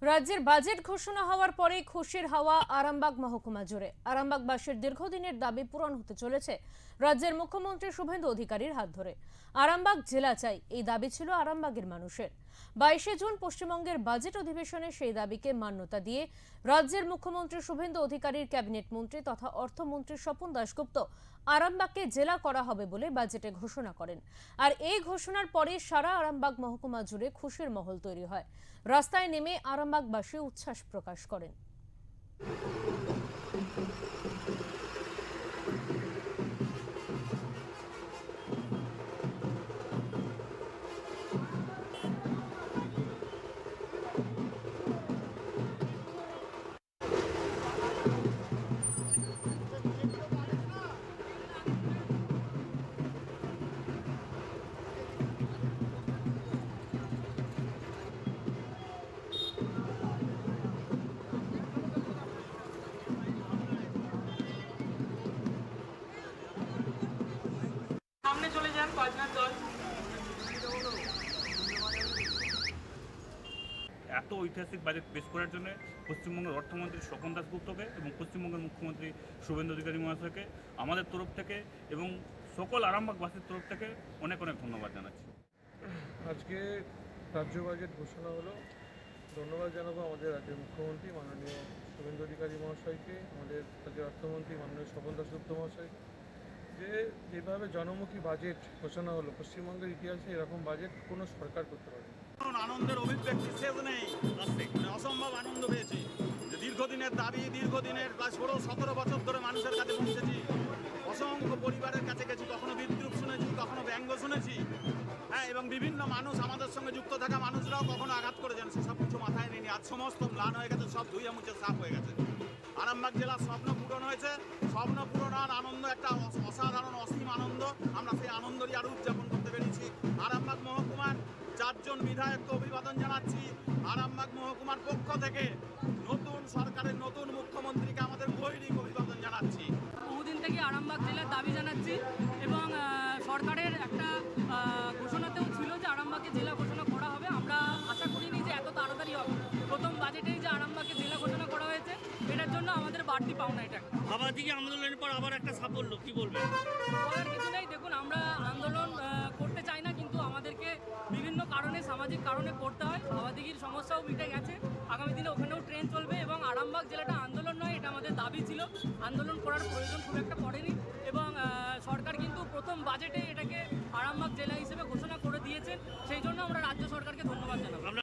রাজ্যের বাজেট ঘোষণা হওয়ার পরেই খুশির হাওয়া আরামবাগ মহকুমা জুড়ে। আরামবাগবাসীর দীর্ঘদিনের দাবি পূরণ হতে চলেছে রাজ্যের মুখ্যমন্ত্রী শুভেন্দু অধিকারীর হাত ধরে। আরামবাগ জেলা চাই, এই দাবি ছিল আরামবাগের মানুষের। 22শে জুন পশ্চিমবঙ্গের বাজেট অধিবেশনে সেই দাবিকে মান্যতা দিয়ে রাজ্যের মুখ্যমন্ত্রী শুভেন্দু অধিকারীর ক্যাবিনেট মন্ত্রী তথা অর্থমন্ত্রী স্বপন দাশগুপ্ত আরামবাগকে জেলা করা হবে বলে বাজেটে ঘোষণা করেন। আর এই ঘোষণার পরে সারা আরামবাগ মহকুমা জুড়ে খুশির মহল তৈরি হয়। রাস্তায় নেমে আরামবাগবাসী উচ্ছ্বাস প্রকাশ করেন। সামনে চলে যান কয়েকজন দল। এত ঐতিহাসিক বাজেট পেশ করার জন্য পশ্চিমবঙ্গের অর্থমন্ত্রী স্বপন দাশগুপ্তকে এবং পশ্চিমবঙ্গের মুখ্যমন্ত্রী শুভেন্দু অধিকারী মহাশয়কে আমাদের তরফ থেকে এবং সকল আরামবাগবাসীর তরফ থেকে অনেক অনেক ধন্যবাদ জানাচ্ছি। আজকে রাজ্য বাজেট ঘোষণা হলো। ধন্যবাদ জানাবো আমাদের রাজ্যের মুখ্যমন্ত্রী মাননীয় শুভেন্দু অধিকারী মহাশয়কে, আমাদের রাজ্যের অর্থমন্ত্রী মাননীয় স্বপন দাশগুপ্ত মহাশয়, যে যেভাবে জনমুখী বাজেট ঘোষণা হলো। পশ্চিমবঙ্গের ইতিহাসে এরকম বাজেট কোনো সরকার করতে পারে। আনন্দের অভিব্যক্তি শেষ নেই, অসম্ভব আনন্দ পেয়েছি। যে দীর্ঘদিনের দাবি, দীর্ঘদিনের প্রায় 16-17 বছর ধরে মানুষের কাছে পৌঁছেছি, অসংখ্য পরিবারের কাছে গেছি, কখনো বিদ্রুপ শুনেছি, কখনো ব্যঙ্গ শুনেছি, হ্যাঁ, এবং বিভিন্ন মানুষ আমাদের সঙ্গে যুক্ত থাকা মানুষরাও কখনো আঘাত করেছেন, সেসব কিছু মাথায় নেই। আজ সমস্ত ম্লান হয়ে গেছে, সব ধুয়ে মুছে সাফ হয়ে গেছে। আরামবাগ জেলার স্বপ্ন পূরণ হয়েছে। স্বপ্ন পূরণের আনন্দ একটা অসাধারণ অসীম আনন্দ। আমরা সেই আনন্দরই আরও উদযাপন করতে পেরেছি। আরামবাগ মহকুমার 4 জন বিধায়ককে অভিবাদন জানাচ্ছি। আরামবাগ মহকুমার পক্ষ থেকে নতুন সরকারের নতুন মুখ্যমন্ত্রীকে আমাদের গৈরিক অভিবাদন জানাচ্ছি। বহুদিন থেকে আরামবাগ জেলার দাবি জানাচ্ছি এবং সরকারের একটা ঘোষণাতেও ছিল যে আরামবাগকে জেলা ঘোষণা করা হবে। আমরা আশা করিনি যে এত তাড়াতাড়ি হবে। প্রথম বাজেটেই যে আরামবাগকে জেলা ঘোষণা করা হয়েছে, এটার জন্য আমাদের বাড়তি পাওনা। এটা আবাদিকে আন্দোলনের পর আবার একটা সাফল্য, কি বলবেন? বলার কিছু নেই। দেখুন, আমরা আন্দোলন করতে চাই না, কিন্তু আমাদেরকে বিভিন্ন কারণে, সামাজিক কারণে করতে হয়। আবাদিগির সমস্যাও মিটে গেছে, আগামী দিনে ওখানেও ট্রেন চলবে এবং আরামবাগ জেলাটা আন্দোলন নয়, এটা আমাদের দাবি ছিল। আন্দোলন করার প্রয়োজন খুব একটা পড়েনি এবং সরকার কিন্তু প্রথম বাজেটে এটাকে আরামবাগ জেলা হিসেবে ঘোষণা করে দিয়েছেন। সেই জন্য আমরা রাজ্য সরকারকে ধন্যবাদ জানাবো।